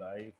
life.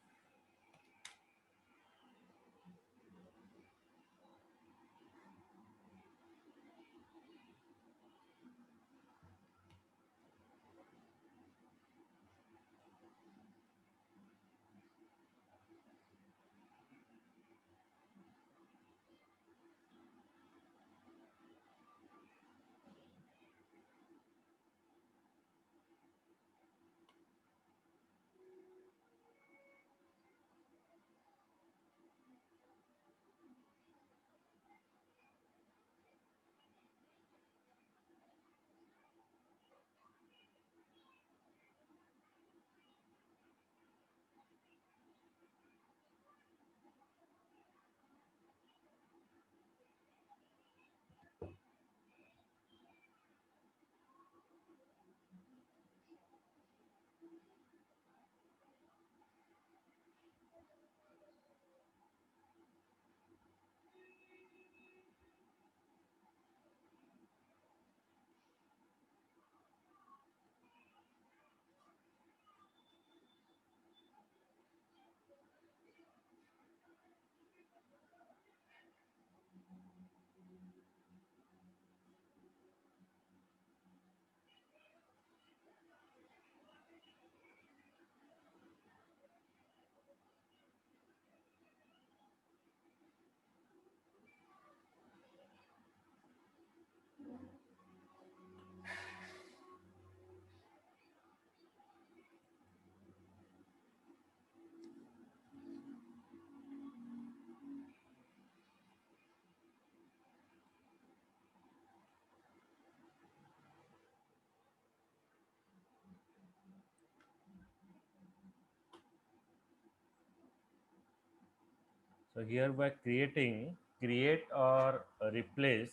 So here by creating, create or replace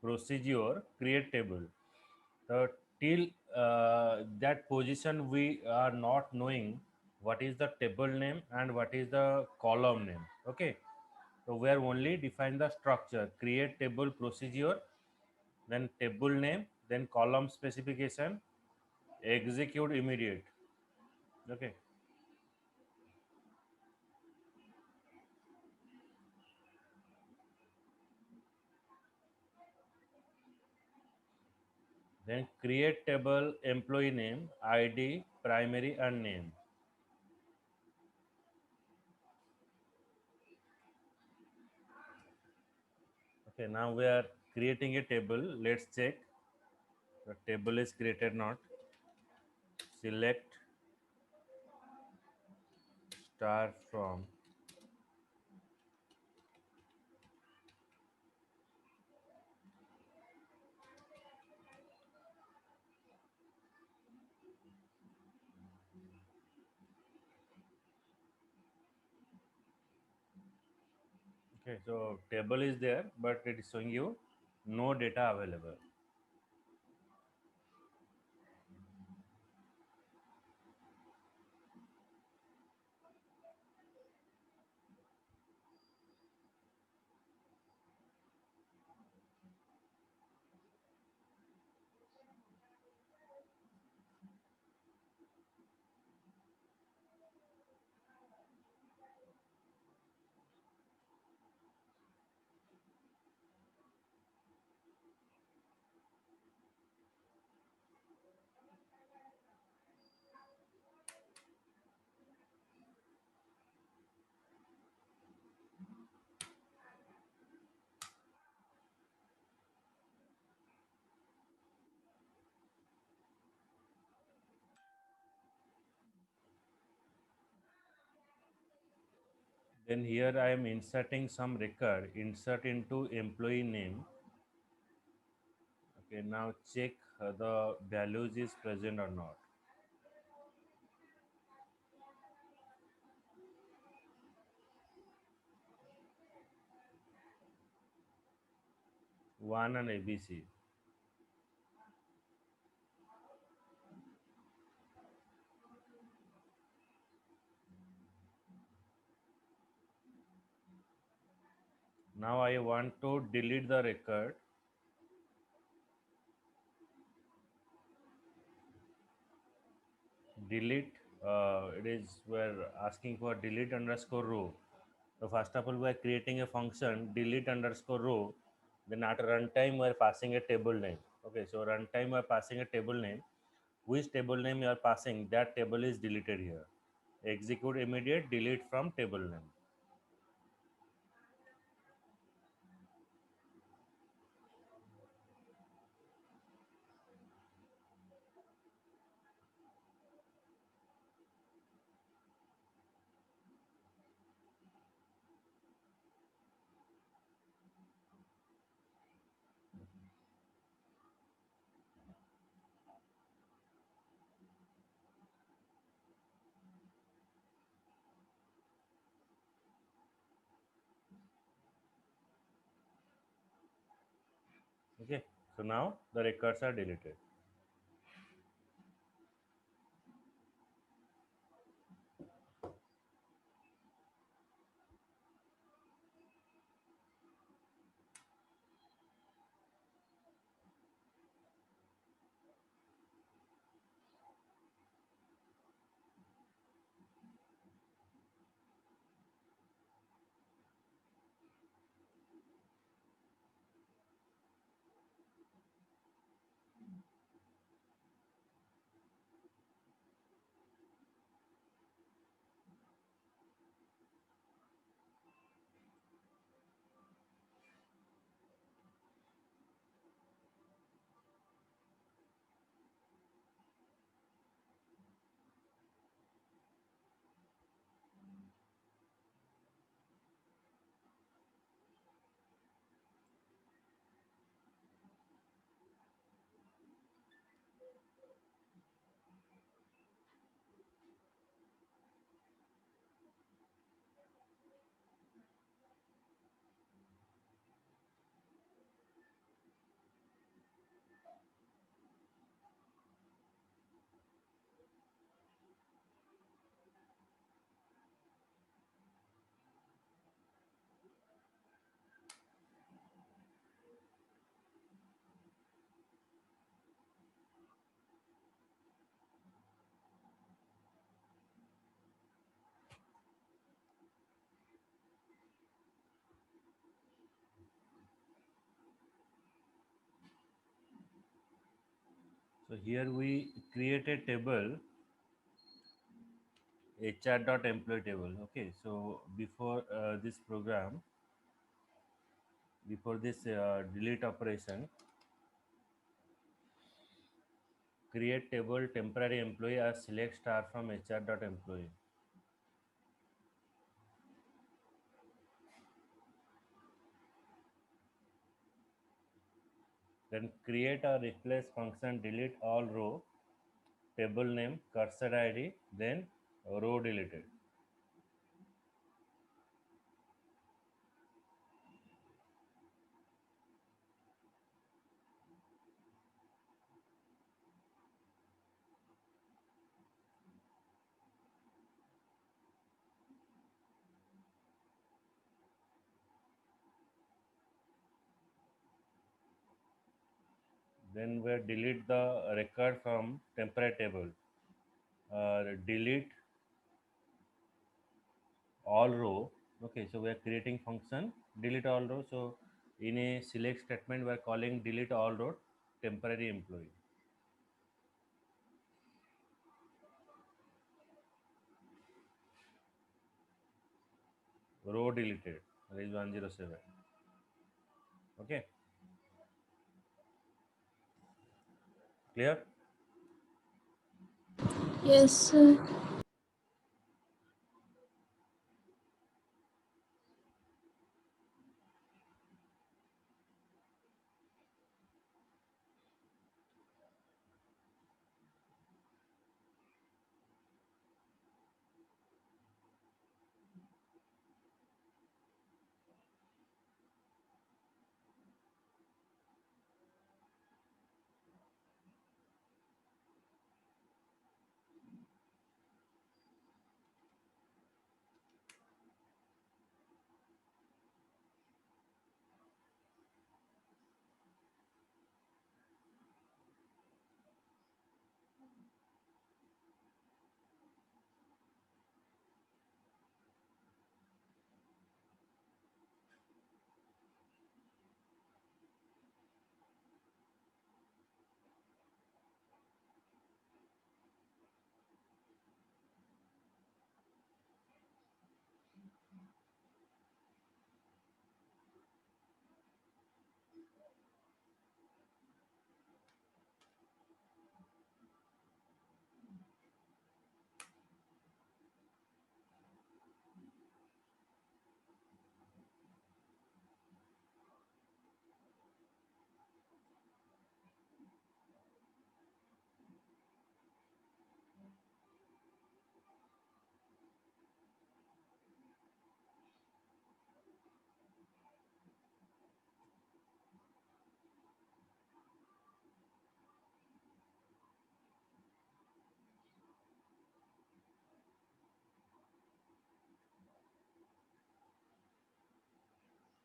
procedure, create table. So till that position we are not knowing what is the table name and what is the column name. Okay. So we are only define the structure, create table procedure, then table name, then column specification, execute immediate. Okay. Then create table employee name, ID, primary and name. Okay, now we are creating a table. Let's check the table is created not. Select star from. Okay, so table is there, but it is showing you no data available. Then here I am inserting some record. Insert into employee name. Okay, now check the values is present or not. One and ABC. Now I want to delete the record. Delete it is we're asking for delete underscore row. So first of all, we're creating a function delete underscore row. Then at runtime, we're passing a table name. Okay, so runtime, we're passing a table name. Which table name you are passing, that table is deleted here. Execute immediate delete from table name. Okay, so now the records are deleted. So here we create a table hr.employee table. Okay, so before this program, before this delete operation, create table temporary employee as select star from hr.employee. Then create a replace function delete all row, table name, cursor id, then row deleted. Then we delete the record from temporary table. Delete all row. Okay, so we are creating function delete all row. So in a select statement, we are calling delete all row temporary employee. Row deleted. That is 107. Okay, clear? Yes, sir.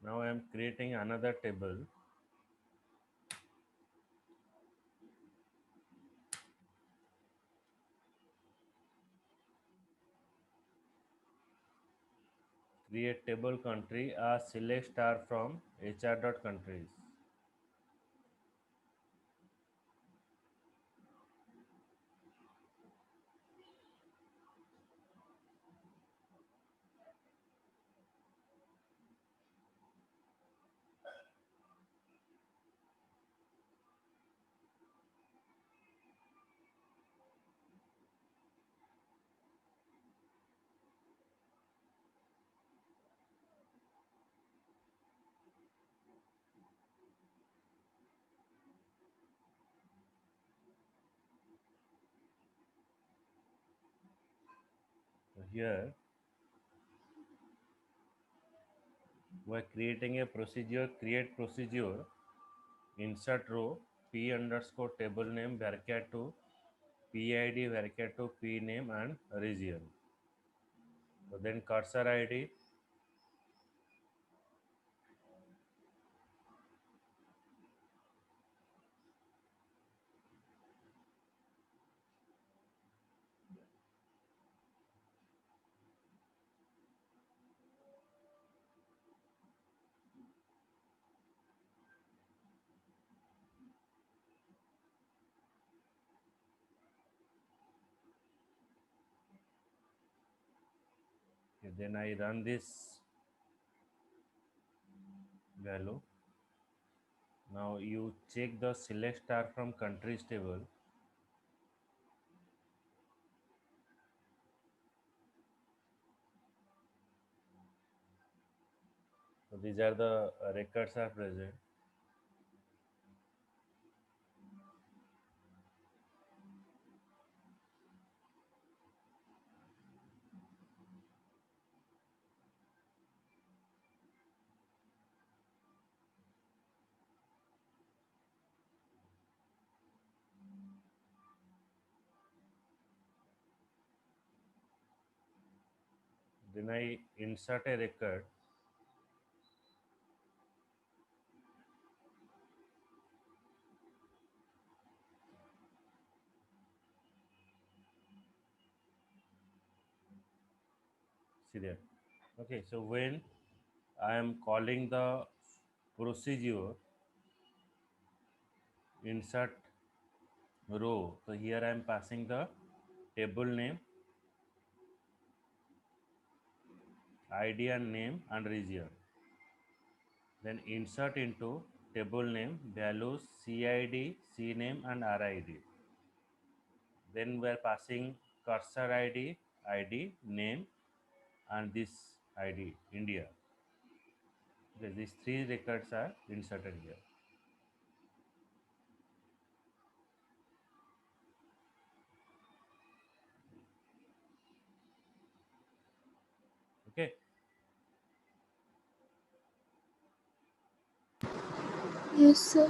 Now I am creating another table. Create table country, select star from HR.countries. So here we are creating a procedure, create procedure, insert row, p underscore table name varchar2, PID varchar2, p name and region. So then cursor ID, okay, then I run this value. Now you check the select star from countries table. So these are the records are present. Then I insert a record. See there. Okay, so when I am calling the procedure insert row, so here I am passing the table name, ID and name and region. Then insert into table name values CID, CNAME and RID. Then we are passing cursor ID, ID, name and this ID, India. Okay, these three records are inserted here. Okay, Yes, sir.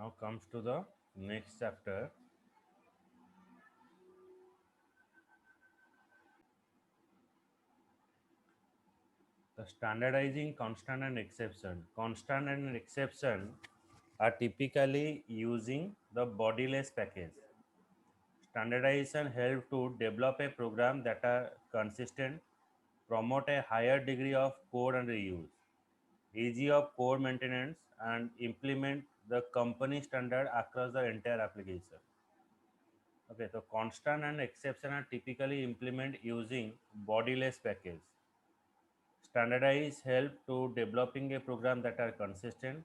now comes to the next chapter. The standardizing constant and exception. Constant and exception are typically using the bodiless package. Standardization help to develop a program that are consistent, promote a higher degree of code and reuse, easy of code maintenance, and implement the company standard across the entire application. Okay, so constant and exception are typically implemented using bodiless package. Standardize help to developing a program that are consistent,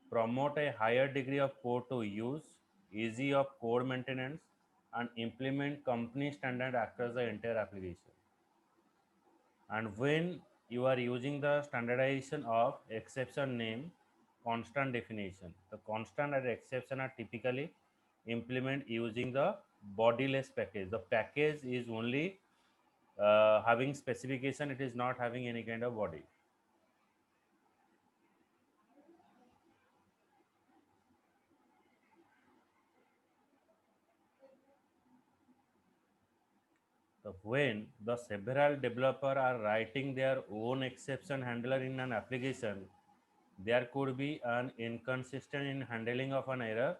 promote a higher degree of code to use, easy of code maintenance, and implement company standard across the entire application. And when you are using the standardization of exception name, constant definition, the constant and exception are typically implement using the bodiless package. The package is only having specification, it is not having any kind of body. So when the several developer are writing their own exception handler in an application, there could be an inconsistent in handling of an error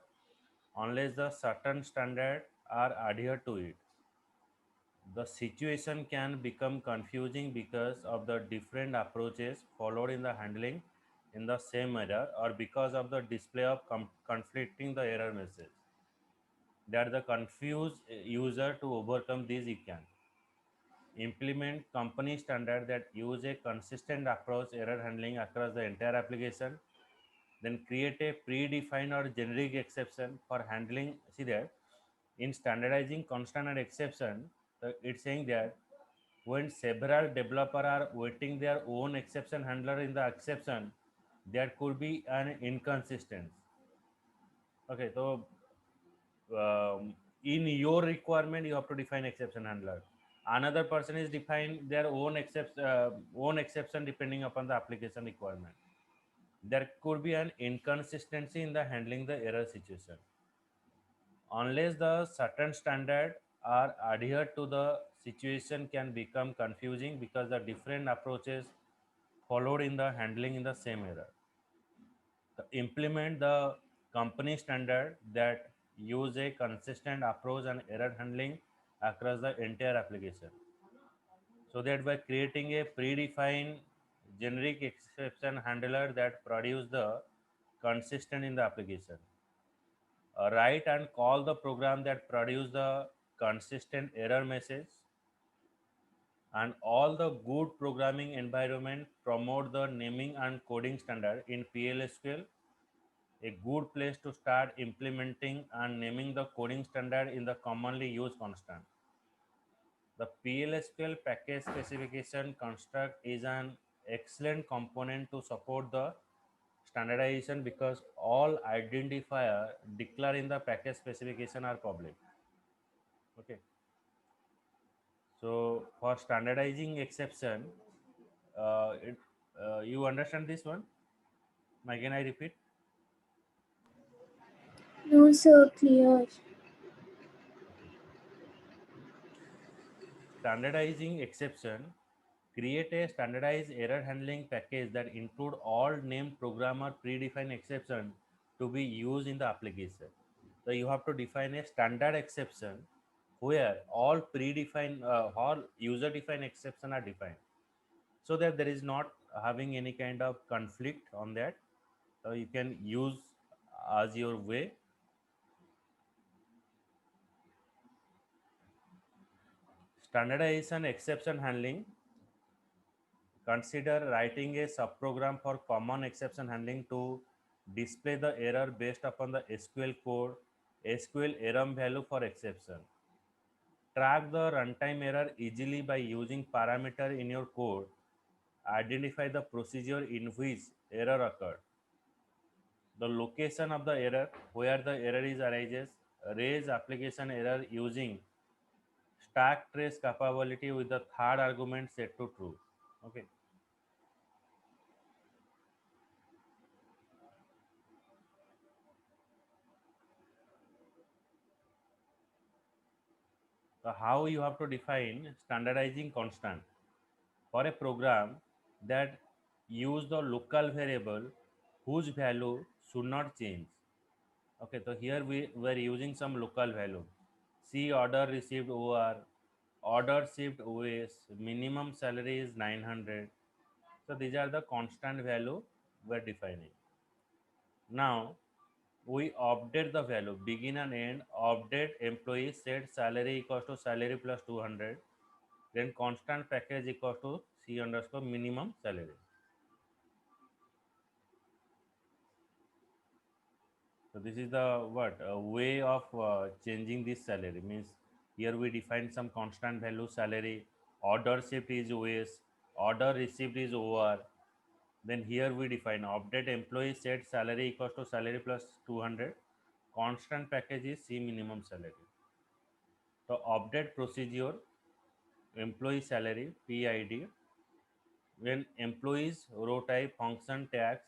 unless the certain standard are adhered to it. The situation can become confusing because of the different approaches followed in the handling in the same error, or because of the display of conflicting the error message. That the confused user to overcome this, you can implement company standard that use a consistent approach error handling across the entire application. Then create a predefined or generic exception for handling. See that in standardizing constant and exception, it's saying that when several developer are waiting their own exception handler in the exception, there could be an inconsistency. Okay, so in your requirement you have to define exception handler. Another person is define their own exception depending upon the application requirement. There could be an inconsistency in the handling the error situation. Unless the certain standard are adhered to, the situation can become confusing because the different approaches followed in the handling in the same error. Implement the company standard that use a consistent approach and error handling across the entire application. So that by creating a predefined generic exception handler that produce the consistent in the application. Write and call the program that produce the consistent error message. And all the good programming environment promote the naming and coding standard in PLSQL. A good place to start implementing and naming the coding standard in the commonly used constant. The PLSQL package specification construct is an excellent component to support the standardization because all identifier declared in the package specification are public. Okay. So for standardizing exception, you understand this one? Again, I repeat. No, sir, clear. Okay. Standardizing exception, create a standardized error handling package that include all named programmer predefined exception to be used in the application. So you have to define a standard exception where all predefined, all user defined exception are defined, so that there is not having any kind of conflict on that. So you can use as your way. Standardization exception handling, consider writing a subprogram for common exception handling to display the error based upon the SQL code, SQL error value for exception. Track the runtime error easily by using parameter in your code. Identify the procedure in which error occurred, the location of the error, where the error is arises, raise application error using stack trace capability with the third argument set to true. Okay. So how you have to define standardizing constant for a program that use the local variable whose value should not change. Okay, so here we were using some local value. See order received OR, order shipped OS, minimum salary is 900. So these are the constant value we're defining. Now we update the value begin and end, update employee set salary equals to salary plus 200, then constant package equals to C underscore minimum salary. So this is the what a way of changing this salary means here we define some constant value salary. Order shift is OS, order received is OR. Then here we define update employee set salary equals to salary plus 200. Constant package is C minimum salary. So update procedure employee salary PID when employees row type function tax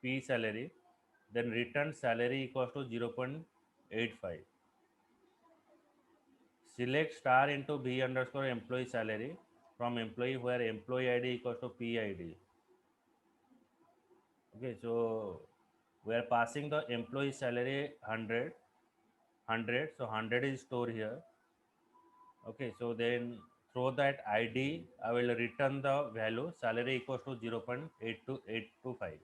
P salary, then return salary equals to 0.85. Select star into B underscore employee salary from employee where employee ID equals to PID. Okay, so we are passing the employee salary 100, so 100 is stored here. Okay, so then through that ID, I will return the value salary equals to 0.82825.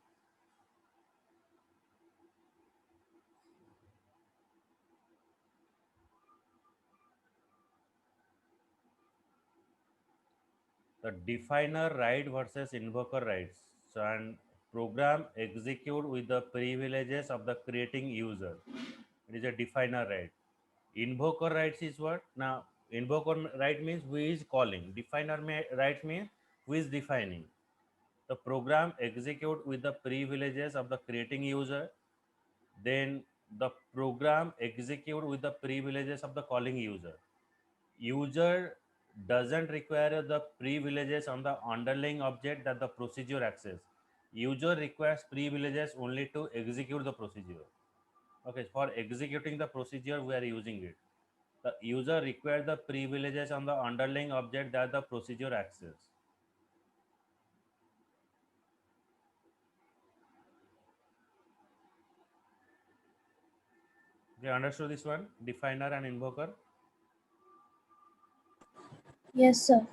The definer right versus invoker rights. So, and program execute with the privileges of the creating user. It is a definer right. Invoker rights is what? Now, invoker right means who is calling. Definer right means who is defining. The program execute with the privileges of the creating user. Then the program execute with the privileges of the calling user. User doesn't require the privileges on the underlying object that the procedure access. User requires privileges only to execute the procedure. Okay, for executing the procedure we are using it. The user requires the privileges on the underlying object that the procedure access. Okay, understood this one? Definer and invoker. Yes, sir.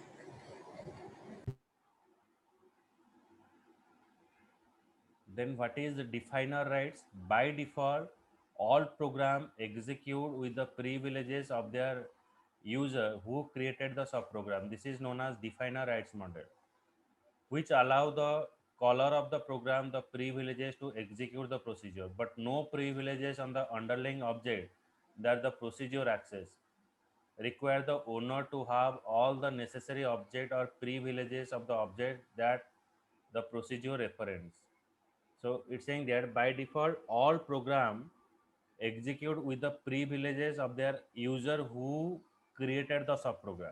Then what is the definer rights? By default, all program execute with the privileges of their user who created the subprogram. This is known as definer rights model, which allow the caller of the program the privileges to execute the procedure, but no privileges on the underlying object that the procedure access. Require the owner to have all the necessary object or privileges of the object that the procedure reference. So it's saying that by default, all program execute with the privileges of their user who created the subprogram.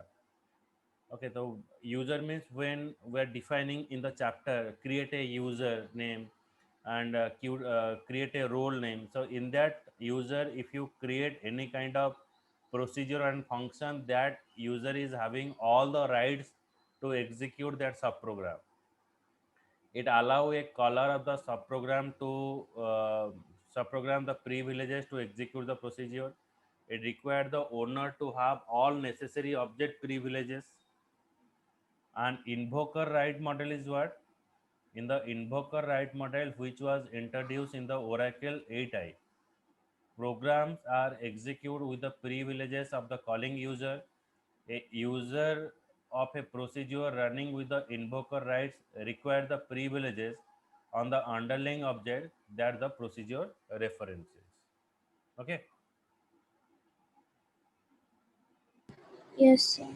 Okay, so user means when we're defining in the chapter, create a user name and create a role name. So in that user, if you create any kind of procedure and function, that user is having all the rights to execute that subprogram. It allow a caller of the subprogram to subprogram the privileges to execute the procedure. It required the owner to have all necessary object privileges. And invoker right model is what? In the invoker right model, which was introduced in the Oracle 8i, programs are executed with the privileges of the calling user. A user of a procedure running with the invoker rights require the privileges on the underlying object that the procedure references. Okay. Yes, sir.